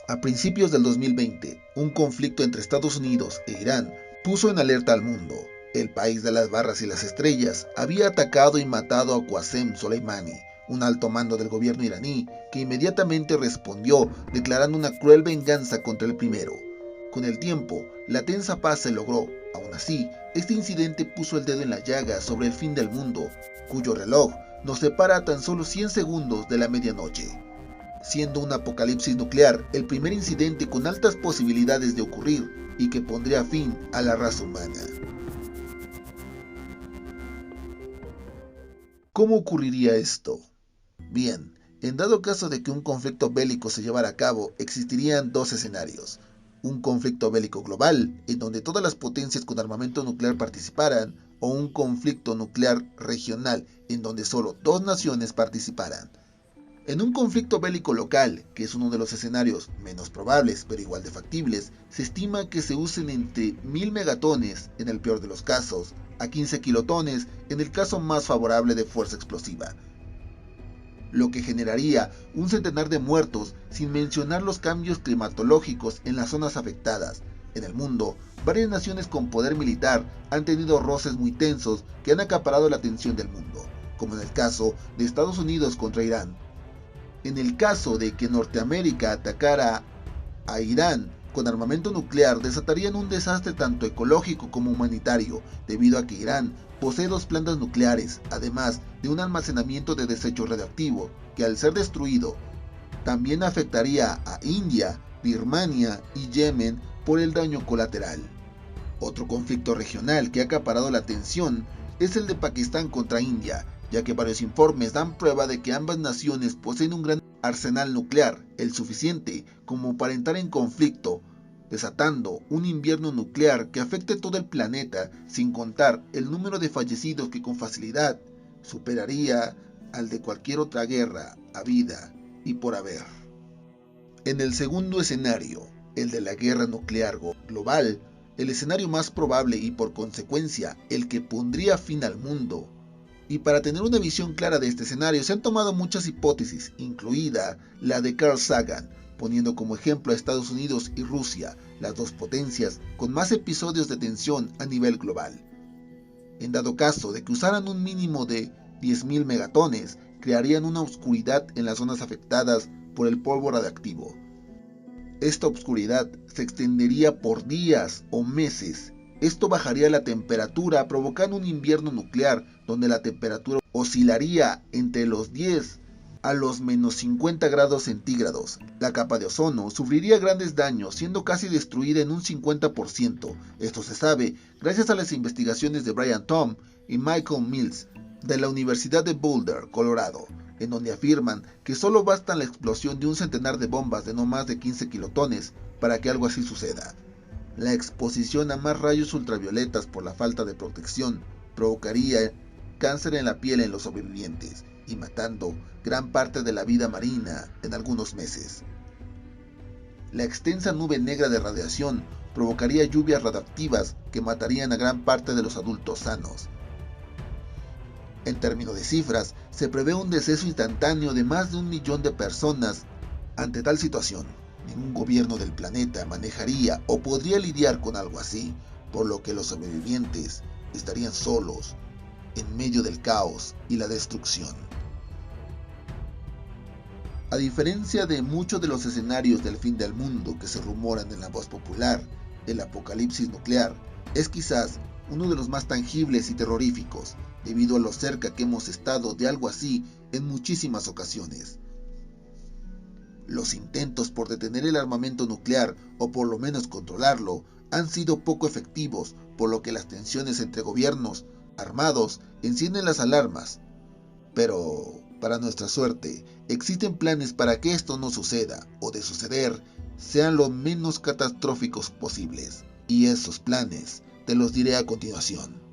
A principios del 2020, un conflicto entre Estados Unidos e Irán puso en alerta al mundo. El país de las barras y las estrellas había atacado y matado a Qasem Soleimani, un alto mando del gobierno iraní, que inmediatamente respondió declarando una cruel venganza contra el primero. Con el tiempo, la tensa paz se logró. Aún así, este incidente puso el dedo en la llaga sobre el fin del mundo, cuyo reloj nos separa a tan solo 100 segundos de la medianoche, siendo un apocalipsis nuclear el primer incidente con altas posibilidades de ocurrir y que pondría fin a la raza humana. ¿Cómo ocurriría esto? Bien, en dado caso de que un conflicto bélico se llevara a cabo, existirían dos escenarios. Un conflicto bélico global, en donde todas las potencias con armamento nuclear participaran, o un conflicto nuclear regional, en donde solo dos naciones participaran. En un conflicto bélico local, que es uno de los escenarios menos probables pero igual de factibles, se estima que se usen entre 1000 megatones en el peor de los casos, a 15 kilotones en el caso más favorable de fuerza explosiva, lo que generaría un centenar de muertos, sin mencionar los cambios climatológicos en las zonas afectadas. En el mundo, varias naciones con poder militar han tenido roces muy tensos que han acaparado la atención del mundo, como en el caso de Estados Unidos contra Irán. En el caso de que Norteamérica atacara a Irán con armamento nuclear, desatarían un desastre tanto ecológico como humanitario, debido a que Irán posee dos plantas nucleares, además de un almacenamiento de desechos radioactivos, que al ser destruido, también afectaría a India, Birmania y Yemen por el daño colateral. Otro conflicto regional que ha acaparado la atención es el de Pakistán contra India, ya que varios informes dan prueba de que ambas naciones poseen un gran arsenal nuclear, el suficiente como para entrar en conflicto, desatando un invierno nuclear que afecte todo el planeta, sin contar el número de fallecidos que con facilidad superaría al de cualquier otra guerra habida y por haber. En el segundo escenario, el de la guerra nuclear global, el escenario más probable y por consecuencia el que pondría fin al mundo. Y para tener una visión clara de este escenario se han tomado muchas hipótesis, incluida la de Carl Sagan, poniendo como ejemplo a Estados Unidos y Rusia, las dos potencias con más episodios de tensión a nivel global. En dado caso de que usaran un mínimo de 10.000 megatones, crearían una oscuridad en las zonas afectadas por el polvo radiactivo. Esta oscuridad se extendería por días o meses. Esto bajaría la temperatura, provocando un invierno nuclear donde la temperatura oscilaría entre los 10 a los menos 50 grados centígrados. La capa de ozono sufriría grandes daños, siendo casi destruida en un 50%. Esto se sabe gracias a las investigaciones de Brian Thom y Michael Mills de la Universidad de Boulder, Colorado, en donde afirman que solo basta la explosión de un centenar de bombas de no más de 15 kilotones para que algo así suceda. La exposición a más rayos ultravioletas por la falta de protección provocaría cáncer en la piel en los sobrevivientes y matando gran parte de la vida marina en algunos meses. La extensa nube negra de radiación provocaría lluvias radiactivas que matarían a gran parte de los adultos sanos. En términos de cifras, se prevé un deceso instantáneo de más de 1 millón de personas. Ante tal situación, ningún gobierno del planeta manejaría o podría lidiar con algo así, por lo que los sobrevivientes estarían solos, en medio del caos y la destrucción. A diferencia de muchos de los escenarios del fin del mundo que se rumoran en la voz popular, el apocalipsis nuclear es quizás uno de los más tangibles y terroríficos, debido a lo cerca que hemos estado de algo así en muchísimas ocasiones. Los intentos por detener el armamento nuclear, o por lo menos controlarlo, han sido poco efectivos, por lo que las tensiones entre gobiernos armados encienden las alarmas. Pero, para nuestra suerte, existen planes para que esto no suceda, o de suceder, sean lo menos catastróficos posibles. Y esos planes te los diré a continuación.